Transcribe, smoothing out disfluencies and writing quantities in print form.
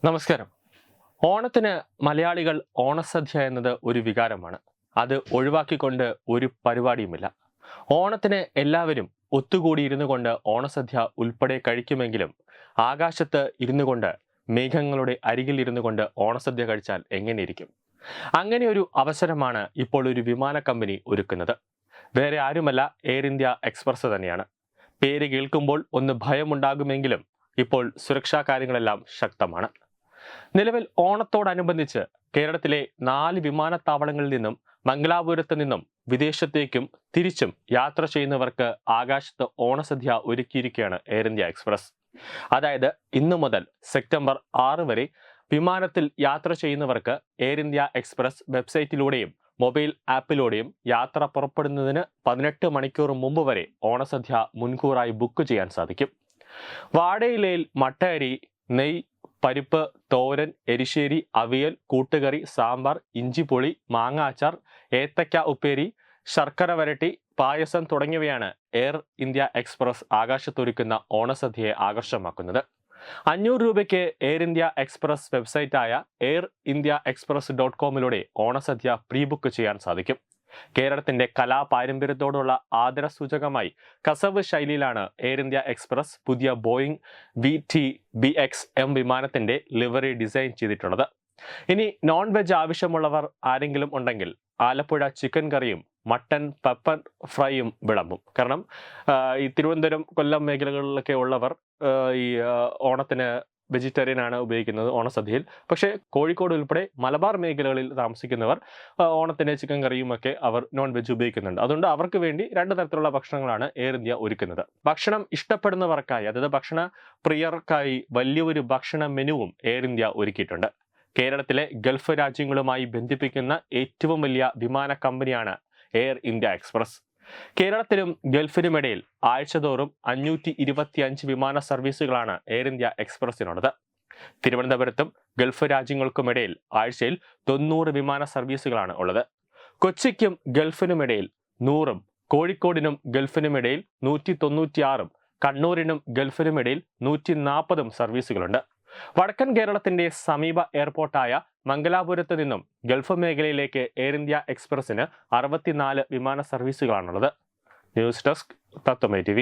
നമസ്കാരം. ഓണത്തിന് മലയാളികൾ ഓണസദ്യ എന്നത് ഒരു വികാരമാണ്. അത് ഒഴിവാക്കിക്കൊണ്ട് ഒരു പരിപാടിയുമില്ല. ഓണത്തിന് എല്ലാവരും ഒത്തുകൂടി ഇരുന്നു കൊണ്ട് ഓണസദ്യ ഉൾപ്പെടെ കഴിക്കുമെങ്കിലും ആകാശത്ത് ഇരുന്നു കൊണ്ട് മേഘങ്ങളുടെ അരികിൽ ഇരുന്നു കൊണ്ട് ഓണസദ്യ കഴിച്ചാൽ എങ്ങനെയിരിക്കും? അങ്ങനെ ഒരു അവസരമാണ് ഇപ്പോൾ ഒരു വിമാന കമ്പനി ഒരുക്കുന്നത്. വേറെ ആരുമല്ല, എയർ ഇന്ത്യ എക്സ്പ്രസ് തന്നെയാണ്. പേര് കേൾക്കുമ്പോൾ ഒന്ന് ഭയമുണ്ടാകുമെങ്കിലും ഇപ്പോൾ സുരക്ഷാ കാര്യങ്ങളെല്ലാം ശക്തമാണ്. നിലവിൽ ഓണത്തോടനുബന്ധിച്ച് കേരളത്തിലെ 4 വിമാനത്താവളങ്ങളിൽ നിന്നും മംഗലാപുരത്ത് നിന്നും വിദേശത്തേക്കും തിരിച്ചും യാത്ര ചെയ്യുന്നവർക്ക് ആകാശത്ത് ഓണസദ്യ ഒരുക്കിയിരിക്കുകയാണ് എയർ ഇന്ത്യ എക്സ്പ്രസ്. അതായത് ഇന്നു മുതൽ സെപ്റ്റംബർ 6 വരെ വിമാനത്തിൽ യാത്ര ചെയ്യുന്നവർക്ക് എയർ ഇന്ത്യ എക്സ്പ്രസ് വെബ്സൈറ്റിലൂടെയും മൊബൈൽ ആപ്പിലൂടെയും യാത്ര പുറപ്പെടുന്നതിന് 18 മണിക്കൂർ മുമ്പ് വരെ ഓണസദ്യ മുൻകൂറായി ബുക്ക് ചെയ്യാൻ സാധിക്കും. വാഴയിലയിൽ മട്ടയരി, നെയ്, പരിപ്പ്, തോരൻ, എരിശ്ശേരി, അവിയൽ, കൂട്ടുകറി, സാമ്പാർ, ഇഞ്ചിപ്പൊളി, മാങ്ങ അച്ചാർ, ഏത്തയ്ക്ക ഉപ്പേരി, ശർക്കര വരട്ടി, പായസം തുടങ്ങിയവയാണ് എയർ ഇന്ത്യ എക്സ്പ്രസ് ആകാശത്തൊരുക്കുന്ന ഓണസദ്യയെ ആകർഷമാക്കുന്നത്. 500 രൂപയ്ക്ക് എയർ ഇന്ത്യ എക്സ്പ്രസ് വെബ്സൈറ്റായ airindiaexpress.com ഓണസദ്യ പ്രീ ബുക്ക് ചെയ്യാൻ സാധിക്കും. കേരളത്തിന്റെ കലാപാരമ്പര്യത്തോടുള്ള ആദരസൂചകമായി കസവ് ശൈലിയിലാണ് എയർ ഇന്ത്യ എക്സ്പ്രസ് പുതിയ ബോയിങ് VT-BX-M വിമാനത്തിന്റെ ലിവറി ഡിസൈൻ ചെയ്തിട്ടുള്ളത്. ഇനി നോൺ വെജ് ആവശ്യമുള്ളവർ ആരെങ്കിലും ഉണ്ടെങ്കിൽ ആലപ്പുഴ ചിക്കൻ കറിയും മട്ടൻ പെപ്പർ ഫ്രൈയും വിളമ്പും. കാരണം ഈ തിരുവനന്തപുരം, കൊല്ലം മേഖലകളിലൊക്കെ ഉള്ളവർ ഈ ഓണത്തിന് വെജിറ്റേറിയൻ ആണ് ഉപയോഗിക്കുന്നത് ഓണസദ്യയിൽ. പക്ഷേ കോഴിക്കോട് ഉൾപ്പെടെ മലബാർ മേഖലകളിൽ താമസിക്കുന്നവർ ഓണത്തിന് ചിക്കൻ കറിയും ഒക്കെ അവർ നോൺ വെജ് ഉപയോഗിക്കുന്നുണ്ട്. അതുകൊണ്ട് അവർക്ക് വേണ്ടി 2 തരത്തിലുള്ള ഭക്ഷണങ്ങളാണ് എയർ ഇന്ത്യ ഒരുക്കുന്നത്. ഭക്ഷണം ഇഷ്ടപ്പെടുന്നവർക്കായി, അതായത് ഭക്ഷണ പ്രിയർക്കായി വലിയൊരു ഭക്ഷണ മെനുവും എയർ ഇന്ത്യ ഒരുക്കിയിട്ടുണ്ട്. കേരളത്തിലെ ഗൾഫ് രാജ്യങ്ങളുമായി ബന്ധിപ്പിക്കുന്ന ഏറ്റവും വലിയ വിമാന കമ്പനിയാണ് എയർ ഇന്ത്യ എക്സ്പ്രസ്. കേരളത്തിലും ഗൾഫിനുമിടയിൽ ആഴ്ചതോറും 525 വിമാന സർവീസുകളാണ് എയർ ഇന്ത്യ എക്സ്പ്രസിനുള്ളത്. തിരുവനന്തപുരത്തും ഗൾഫ് രാജ്യങ്ങൾക്കുമിടയിൽ ആഴ്ചയിൽ 90 വിമാന സർവീസുകളാണ് ഉള്ളത്. കൊച്ചിക്കും ഗൾഫിനുമിടയിൽ 100ഉം, കോഴിക്കോടിനും ഗൾഫിനുമിടയിൽ 196ഉം, കണ്ണൂരിനും ഗൾഫിനുമിടയിൽ 140ഉം സർവീസുകളുണ്ട്. വടക്കൻ കേരളത്തിന്റെ സമീപ എയർപോർട്ടായ മംഗലാപുരത്ത് നിന്നും ഗൾഫ് മേഖലയിലേക്ക് എയർ ഇന്ത്യ എക്സ്പ്രസിന് 64 വിമാന സർവീസുകളാണുള്ളത്. ന്യൂസ് ഡെസ്ക് തത്വമൈ TV.